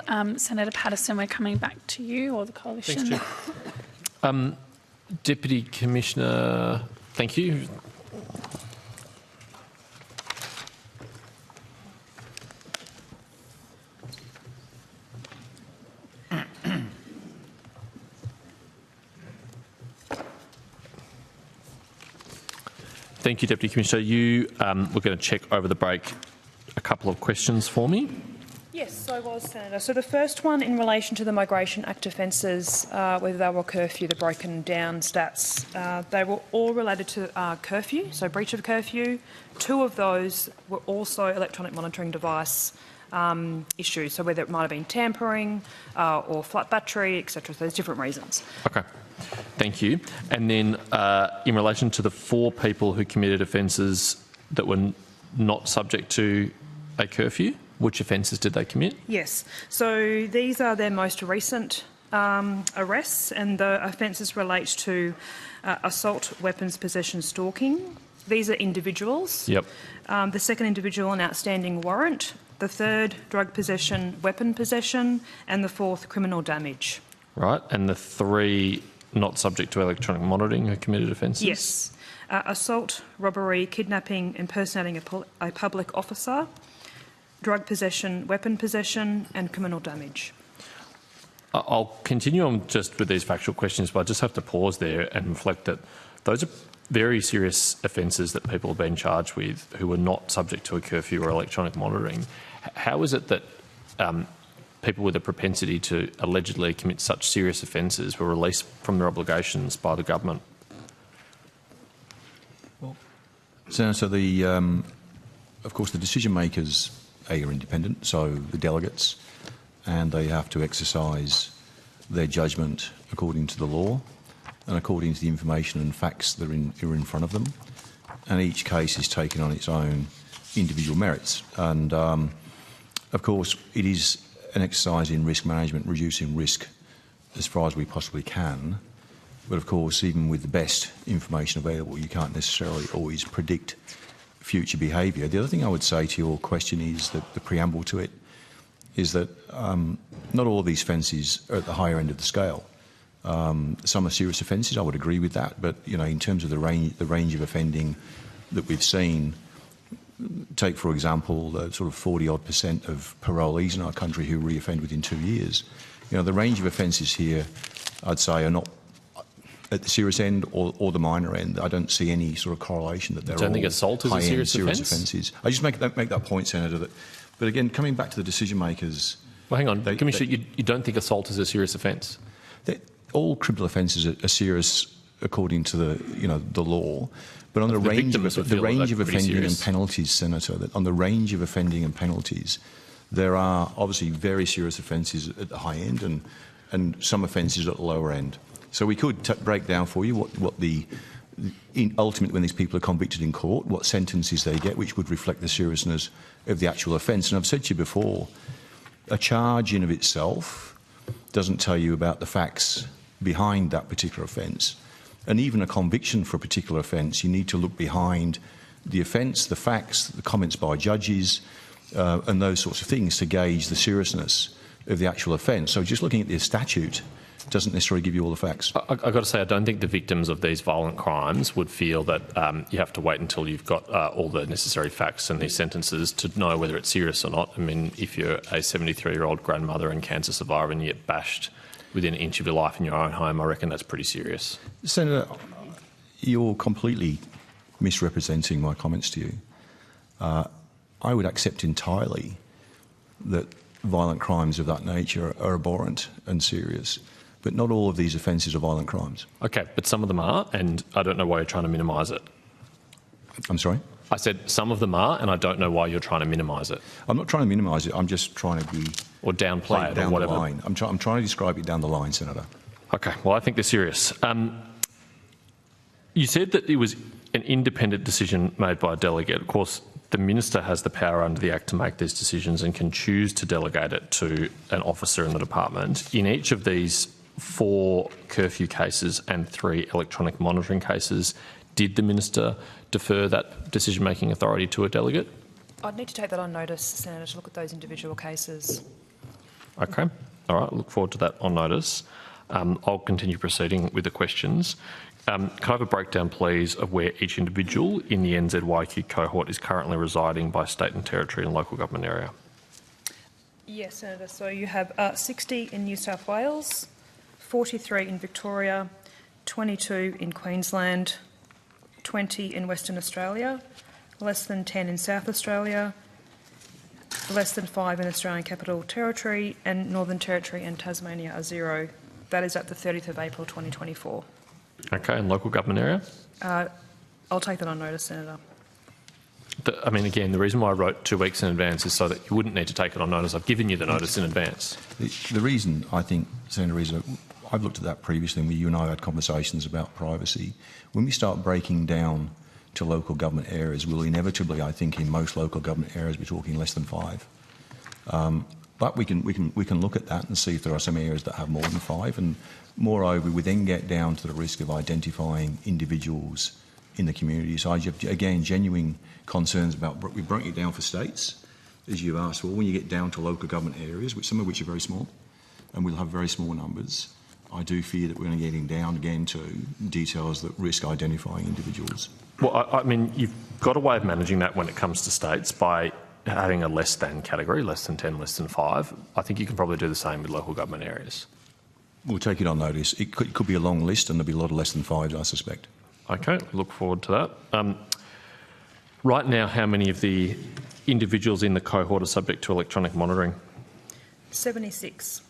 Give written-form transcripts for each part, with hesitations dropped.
Senator Patterson, we're coming back to you or the Coalition. Thanks, Chair. Deputy Commissioner, thank you. Thank you, Deputy Commissioner. You were going to check over the break a couple of questions for me. Yes, I was, Senator. So the first one in relation to the Migration Act offences, whether they were curfew, the broken down stats, they were all related to curfew, so breach of curfew. 2 of those were also electronic monitoring device issues, so whether it might have been tampering or flat battery, etc. So there's different reasons. Okay. Thank you. And then in relation to the 4 people who committed offences that were not subject to a curfew, which offences did they commit? Yes. So these are their most recent arrests, and the offences relate to assault, weapons possession, stalking. These are individuals. Yep. The second individual, an outstanding warrant. The third, drug possession, weapon possession, and the fourth, criminal damage. Right. And the 3 not subject to electronic monitoring who committed offences? Yes. Assault, robbery, kidnapping, impersonating a public officer, drug possession, weapon possession, and criminal damage. I'll continue on just with these factual questions, but I just have to pause there and reflect that those are very serious offences that people have been charged with who were not subject to a curfew or electronic monitoring. How is it that people with a propensity to allegedly commit such serious offences were released from their obligations by the government? Well, Senator, of course, the decision makers are independent, so the delegates, and they have to exercise their judgment according to the law and according to the information and facts that are in front of them. And each case is taken on its own individual merits. And, of course, it is an exercise in risk management, reducing risk as far as we possibly can. But, of course, even with the best information available, you can't necessarily always predict future behaviour. The other thing I would say to your question is that the preamble to it is that not all of these offences are at the higher end of the scale. Some are serious offences, I would agree with that, but in terms of the range of offending that we've seen, take for example the sort of 40-odd% of parolees in our country who reoffend within 2 years. The range of offences here, I'd say, are not at the serious end or the minor end. I don't see any sort of correlation that they're all think assault is a serious offences. I just make that point, Senator. But again, coming back to the decision makers. Well, hang on, Commissioner, you don't think assault is a serious offence? All criminal offences are serious according to the law, but on the range of offending and penalties, Senator, on the range of offending and penalties, there are obviously very serious offences at the high end and some offences at the lower end. So we could break down for you what ultimately, when these people are convicted in court, what sentences they get, which would reflect the seriousness of the actual offence. And I've said to you before, a charge in of itself doesn't tell you about the facts behind that particular offence. And even a conviction for a particular offence, you need to look behind the offence, the facts, the comments by judges, and those sorts of things to gauge the seriousness of the actual offence. So just looking at the statute doesn't necessarily give you all the facts. I've got to say, I don't think the victims of these violent crimes would feel that you have to wait until you've got all the necessary facts and these sentences to know whether it's serious or not. I mean, if you're a 73-year-old grandmother and cancer survivor and you get bashed within an inch of your life in your own home, I reckon that's pretty serious. Senator, you're completely misrepresenting my comments to you. I would accept entirely that violent crimes of that nature are abhorrent and serious, but not all of these offences are violent crimes. OK, but some of them are, and I don't know why you're trying to minimise it. I'm sorry? I said some of them are, and I don't know why you're trying to minimise it. I'm not trying to minimise it, I'm just trying to be... Or downplay it, or whatever. The line. I'm trying to describe it down the line, Senator. OK, well, I think they're serious. You said that it was an independent decision made by a delegate. Of course, the Minister has the power under the Act to make these decisions and can choose to delegate it to an officer in the department. In each of these 4 curfew cases and 3 electronic monitoring cases, did the Minister defer that decision-making authority to a delegate? I'd need to take that on notice, Senator, to look at those individual cases. Okay. All right. Look forward to that on notice. I'll continue proceeding with the questions. Can I have a breakdown, please, of where each individual in the NZYQ cohort is currently residing by state and territory and local government area? Yes, Senator. So you have 60 in New South Wales, 43 in Victoria, 22 in Queensland, 20 in Western Australia, less than 10 in South Australia, less than 5 in Australian Capital Territory, and Northern Territory and Tasmania are 0. That is at the 30th of April 2024. Okay, and local government area? I'll take that on notice, Senator. I mean, again, the reason why I wrote 2 weeks in advance is so that you wouldn't need to take it on notice. I've given you the notice in advance. The reason, I think, Senator, is that I've looked at that previously, and you and I have had conversations about privacy. When we start breaking down to local government areas, we'll inevitably, I think, in most local government areas, be talking less than 5. But we can look at that and see if there are some areas that have more than 5. And moreover, we then get down to the risk of identifying individuals in the community. So again, genuine concerns about, we broke it down for states, as you asked. Well, when you get down to local government areas, some of which are very small, and we'll have very small numbers, I do fear that we're going to getting down again to details that risk identifying individuals. Well, I mean, you've got a way of managing that when it comes to states by having a less than category, less than 10, less than 5. I think you can probably do the same with local government areas. We'll take it on notice. It could be a long list, and there'll be a lot of less than 5s, I suspect. Okay, look forward to that. Right now, how many of the individuals in the cohort are subject to electronic monitoring? 76.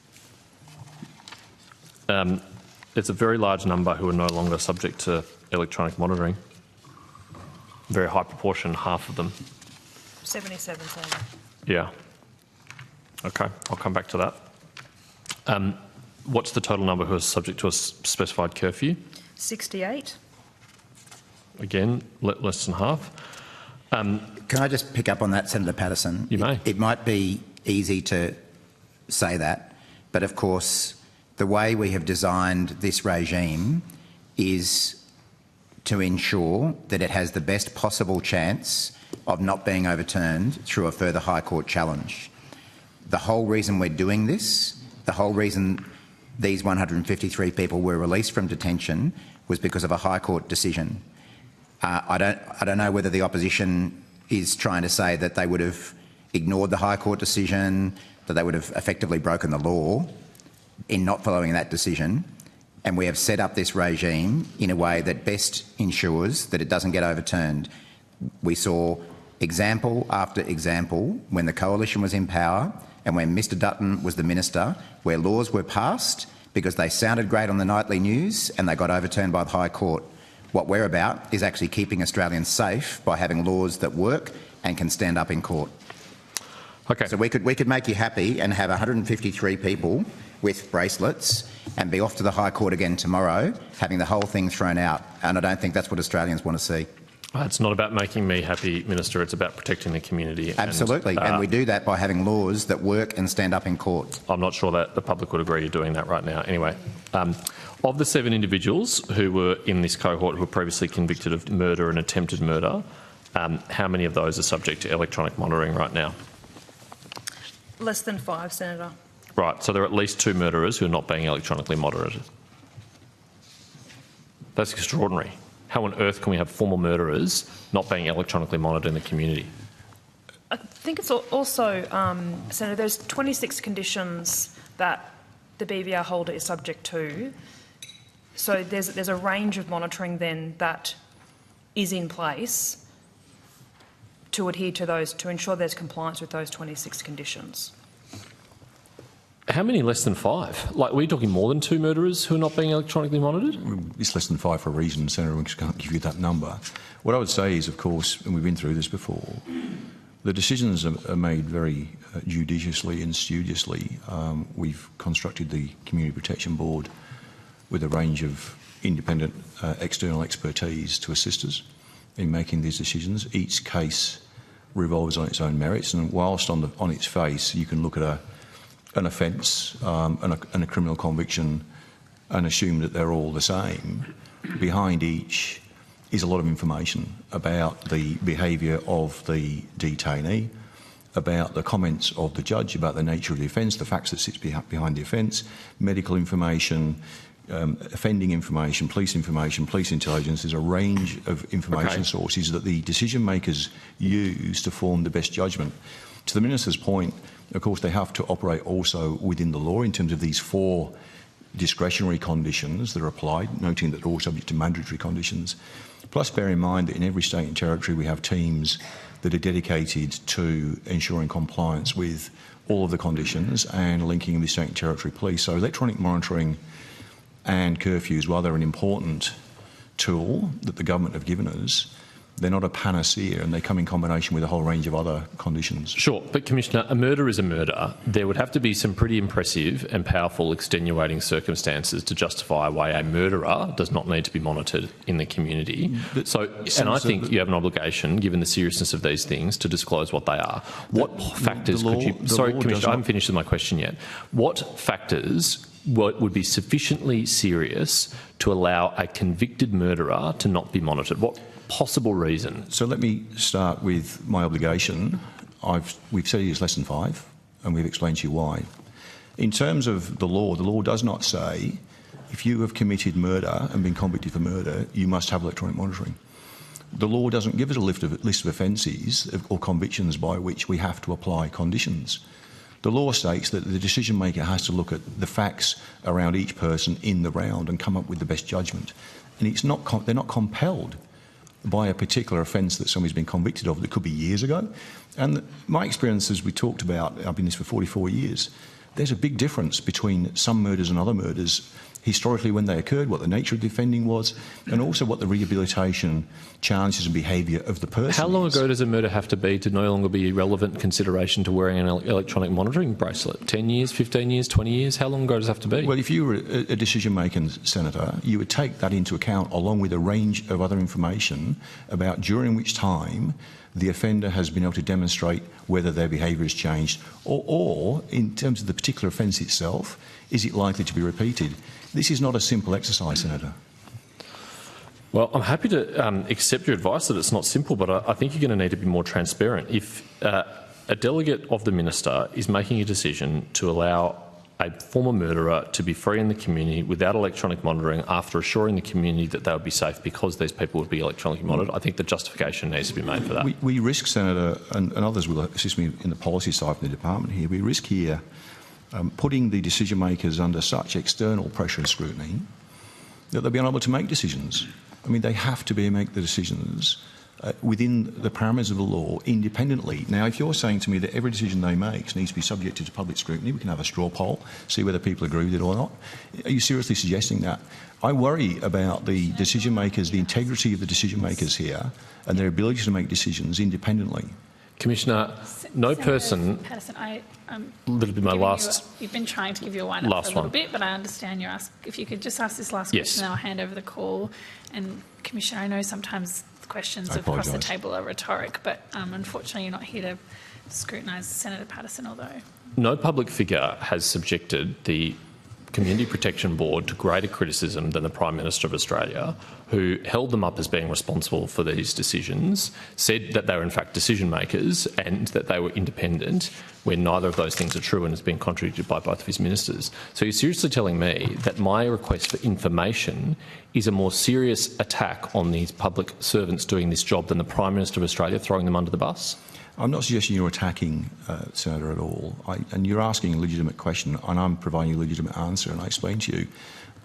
It's a very large number who are no longer subject to electronic monitoring. Very high proportion, half of them. 77, Senator. Yeah. Okay, I'll come back to that. What's the total number who are subject to a specified curfew? 68. Again, less than half. Can I just pick up on that, Senator Patterson? You may. It might be easy to say that, but of course the way we have designed this regime is to ensure that it has the best possible chance of not being overturned through a further High Court challenge. The whole reason we're doing this, the whole reason these 153 people were released from detention was because of a High Court decision. I don't know whether the opposition is trying to say that they would have ignored the High Court decision, that they would have effectively broken the law in not following that decision. And we have set up this regime in a way that best ensures that it doesn't get overturned. We saw example after example when the Coalition was in power and when Mr Dutton was the minister, where laws were passed because they sounded great on the nightly news and they got overturned by the High Court. What we're about is actually keeping Australians safe by having laws that work and can stand up in court. Okay. So we could make you happy and have 153 people with bracelets and be off to the High Court again tomorrow, having the whole thing thrown out. And I don't think that's what Australians want to see. It's not about making me happy, Minister. It's about protecting the community. Absolutely. And we do that by having laws that work and stand up in court. I'm not sure that the public would agree you're doing that right now. Anyway, of the 7 individuals who were in this cohort who were previously convicted of murder and attempted murder, how many of those are subject to electronic monitoring right now? Less than 5, Senator. Right, so there are at least 2 murderers who are not being electronically monitored. That's extraordinary. How on earth can we have former murderers not being electronically monitored in the community? I think it's also, Senator, there's 26 conditions that the BVR holder is subject to. So there's a range of monitoring then that is in place to adhere to those, to ensure there's compliance with those 26 conditions. How many less than 5? Like, are we talking more than 2 murderers who are not being electronically monitored? It's less than 5 for a reason, Senator. We just can't give you that number. What I would say is, of course, and we've been through this before, the decisions are made very judiciously and studiously. We've constructed the Community Protection Board with a range of independent external expertise to assist us in making these decisions. Each case revolves on its own merits, and whilst on its face you can look at an offence and a criminal conviction and assume that they're all the same, behind each is a lot of information about the behaviour of the detainee, about the comments of the judge about the nature of the offence, the facts that sits behind the offence, medical information, offending information, police intelligence. There's a range of information sources that the decision makers use to form the best judgment. To the Minister's point, of course, they have to operate also within the law in terms of these 4 discretionary conditions that are applied, noting that they're all subject to mandatory conditions. Plus, bear in mind that in every state and territory we have teams that are dedicated to ensuring compliance with all of the conditions and linking with state and territory police. So electronic monitoring and curfews, while they're an important tool that the government have given us, they're not a panacea, and they come in combination with a whole range of other conditions. Sure, but Commissioner, a murder is a murder. There would have to be some pretty impressive and powerful extenuating circumstances to justify why a murderer does not need to be monitored in the community. And I think you have an obligation, given the seriousness of these things, to disclose what they are. What factors could you... Sorry, Commissioner, I haven't finished with my question yet. What factors would be sufficiently serious to allow a convicted murderer to not be monitored? What possible reason? So let me start with my obligation. We've said it is less than 5, and we've explained to you why. In terms of the law does not say if you have committed murder and been convicted for murder, you must have electronic monitoring. The law doesn't give us a list of offences or convictions by which we have to apply conditions. The law states that the decision maker has to look at the facts around each person in the round and come up with the best judgment. And they're not compelled by a particular offence that somebody's been convicted of that could be years ago. And my experience, as we talked about, I've been in this for 44 years, there's a big difference between some murders and other murders, historically when they occurred, what the nature of the offending was, and also what the rehabilitation challenges and behaviour of the person How long ago does a murder have to be to no longer be a relevant consideration to wearing an electronic monitoring bracelet? 10 years, 15 years, 20 years? How long ago does it have to be? Well, if you were a decision-making senator, you would take that into account along with a range of other information about during which time the offender has been able to demonstrate whether their behaviour has changed, or in terms of the particular offence itself, is it likely to be repeated? This is not a simple exercise, Senator. Well, I'm happy to accept your advice that it's not simple, but I think you're going to need to be more transparent. If a delegate of the minister is making a decision to allow a former murderer to be free in the community without electronic monitoring after assuring the community that they would be safe because these people would be electronically monitored, I think the justification needs to be made for that. We risk, Senator, and others will assist me in the policy side from the department here, we risk here putting the decision makers under such external pressure and scrutiny that they'll be unable to make decisions. I mean, they have to make the decisions within the parameters of the law independently. Now, if you're saying to me that every decision they make needs to be subjected to public scrutiny, we can have a straw poll, see whether people agree with it or not. Are you seriously suggesting that? I worry about the decision makers, the integrity of the decision makers here and their ability to make decisions independently. Commissioner, no person... Patterson, You've been trying to give you a wind up for a little bit, but I understand you're asking. If you could just ask this last question, then I'll hand over the call. And Commissioner, I know sometimes the questions across the table are rhetoric, but unfortunately you're not here to scrutinise Senator Patterson, although... No public figure has subjected the Community Protection Board to greater criticism than the Prime Minister of Australia, who held them up as being responsible for these decisions, said that they were in fact decision makers and that they were independent, when neither of those things are true and has been contradicted by both of his ministers. So you're seriously telling me that my request for information is a more serious attack on these public servants doing this job than the Prime Minister of Australia throwing them under the bus? I'm not suggesting you're attacking, Senator, at all. And you're asking a legitimate question, and I'm providing a legitimate answer. And I explained to you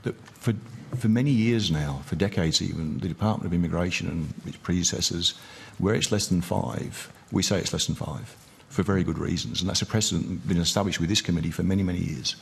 that for many years now, for decades even, the Department of Immigration and its predecessors, where it's less than 5, we say it's less than 5, for very good reasons. And that's a precedent been established with this committee for many, many years.